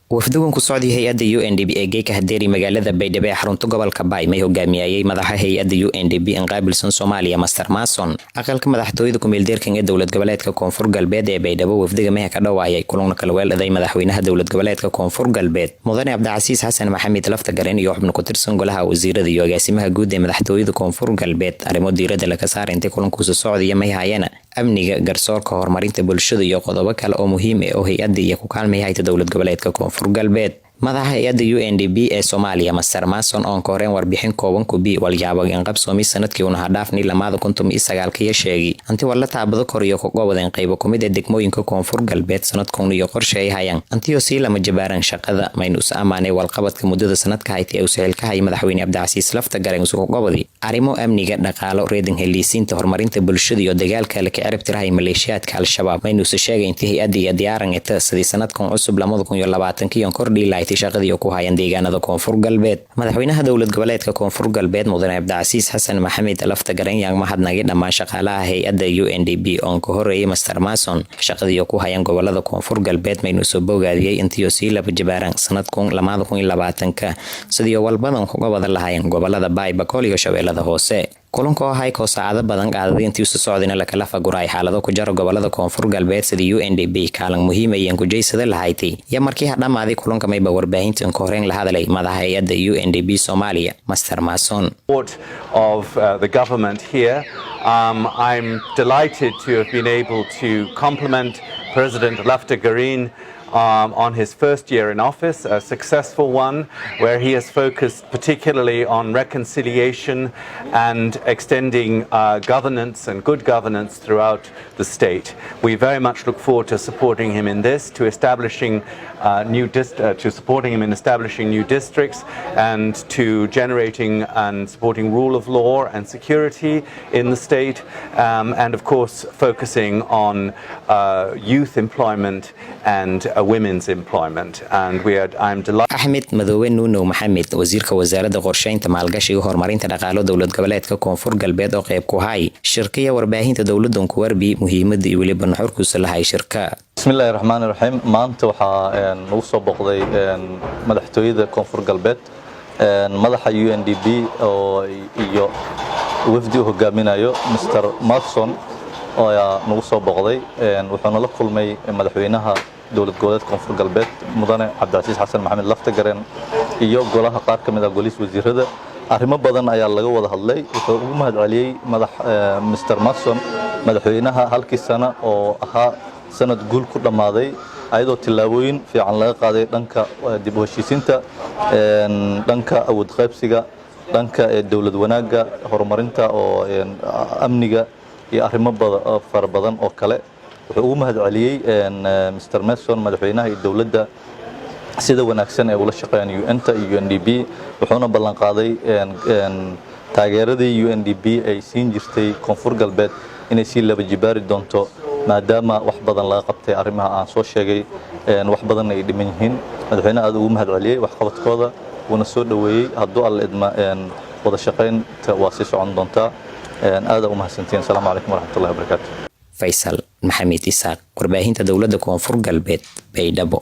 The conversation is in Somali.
wafdigan ku socday hay'adda UNDP ee geeka hadeeri magaalada Baydhabo ee xarunta gobolka Bay may hogaamiyay madaxa hay'adda UNDP in qaabilsan Soomaaliya Master Mason aqalka madaxtooyada ku meeldeerkan ee dawlad goboleedka Koonfur Galbeed ee Baydhabo wafdiga ma ka dhawaayay kulan kala weeladay madaxweynaha dawlad goboleedka Koonfur Galbeed mudane Cabdicasiis Xasan Maxamed lafta garan iyo xubno ku tirsan golaha wasiirada iyo agaasimaha guud ee madaxtooyada Koonfur Galbeed arrimo diirada la ka saaray inta kulanku soo socday may hayana amniga garsoorka horumarinta bulshada iyo qodobo kale oo muhiim ah oo hay'adda iyo ku kaalmay hay'adda dawlad goboleedka Koonfur Galbeed madaxa hay'adda UNDP ee Soomaaliya Master Mason oo koreen warbixin kooban ku bi walyaabo in qabsoomay sanadkii una dhaafnay 2019 sheegay anti wala taabado koriyo ku goobadeen qaybo kumid ah degmooyinka Koonfur Galbeed sanadkan iyo qorshe hayaan antiyo si lama jabaaran shaqada maynus amaanay walqabadka muddada sanadka haytay oo saxilka hay madaxweyne Cabdicasiis lafta garan soo goobadi arrimo amniga dhaqaalo reedin helisiinta horumarinta bulshada iyo dagaalka la ka cirib tirahay maleeshiyaadka al-shabaab maynus sheegay intii hay'adda iyo diyaaran ee sidii sanadkan cusub 2020 kordhii shaqadii ku hayaan deegaanada Koonfur Galbeed madaxweynaha dawlad goboleedka Koonfur Galbeed mudane Cabdicasiis Xasan Maxamed lafta garan yaang mahadnaqay dhammaan shaqaalaha hay'adda UNDP oo ka horeeyay Master Mason shaqadii ku hayaan gobolada Koonfur Galbeed maynu soo bogaadiyay intii si laba jabaaran sanadkan 2020 sidii walbadan ku gobada lahaayeen gobolada Bay Bakool iyo Shabeellada Hoose kulanka waxay ka saacado badan qaaday intii uu socdayna la kala faguray xaalado ku jira gobolada Koonfur Galbeed sidii UNDP kaalin muhiim ah ku jeysada lahaaytay ya markii dhamaaday kulanka may warbaahintan ka horeen la hadalay madaxa hay'adda UNDP Soomaaliya Master Mason of the government here. I'm delighted to have been able to compliment President Laftagareen on his first year in office, a successful one where he has focused particularly on reconciliation and extending governance and good governance throughout the state. We very much look forward to supporting him in this, to establishing new districts and to generating and supporting rule of law and security in the state, and of course focusing on youth employment and women's employment. And I'm delighted. Ahmed Madoowe Nuno Maxamed wasiirka wasaaradda qorsheynta maalgashiga horumarinta dhaqaale dawlad goboleedka Koonfur Galbeed oo qayb ku hay shirkiyada warbaahinta dawladda ku warbi muhiimadda iyo waliba nuxurkiisa lahay shirka bismillaahir rahmaanir rahiim maanta waxa nagu soo boqday madaxtooyada Koonfur Galbeed madaxa UNDP oo iyo Wefdi hogaaminayo Mr Mason oo nagu soo boqday wuxuuna la kulmay madaxweynaha dawlad goboleedka Koonfur Galbeed mudane Cabdicasiis Xasan Maxamed lafta garan iyo golaha qaar kamid ah goliis wasiirada arrimo badan ayaa laga wada hadlay wuxuu ugu mahadceliyay Mr Mason madaxweynaha halkii sano oo ahaa sanad guul ku dhamaaday ayadoo tilaabooyin fiican laga qaaday dhanka dib u heshiisiinta dhanka awood qaybsiga dhanka dawlad wanaaga horumarinta oo amniga iyo arrimo fara badan oo kale wuxuu ugu mahadceliyay Mr Mason madaxweynaha dawladda sida wanaagsan ee ula shaqeynaya UNTA iyo UNDP wuxuuna ballan qaaday taageeradii UNDP ay siin jirtay Koonfur Galbeed inay si laba jibaari doonto maadaama wax badan laga qabtay arrimaha aan soo sheegay wax badan ay dhiman yihiin madaxweynaha aad ugu mahadceliyay wax qabadkooda wana soo dhaweeyay hadduu alla idma wada shaqeynta waa si socon doontaa aad u mahadsantiin assalaamu calaykum waraxmatullaahi wabarakaatuh Faisal Maxamed Isaaq warbaahinta dawladda Koonfur Galbeed Baydhabo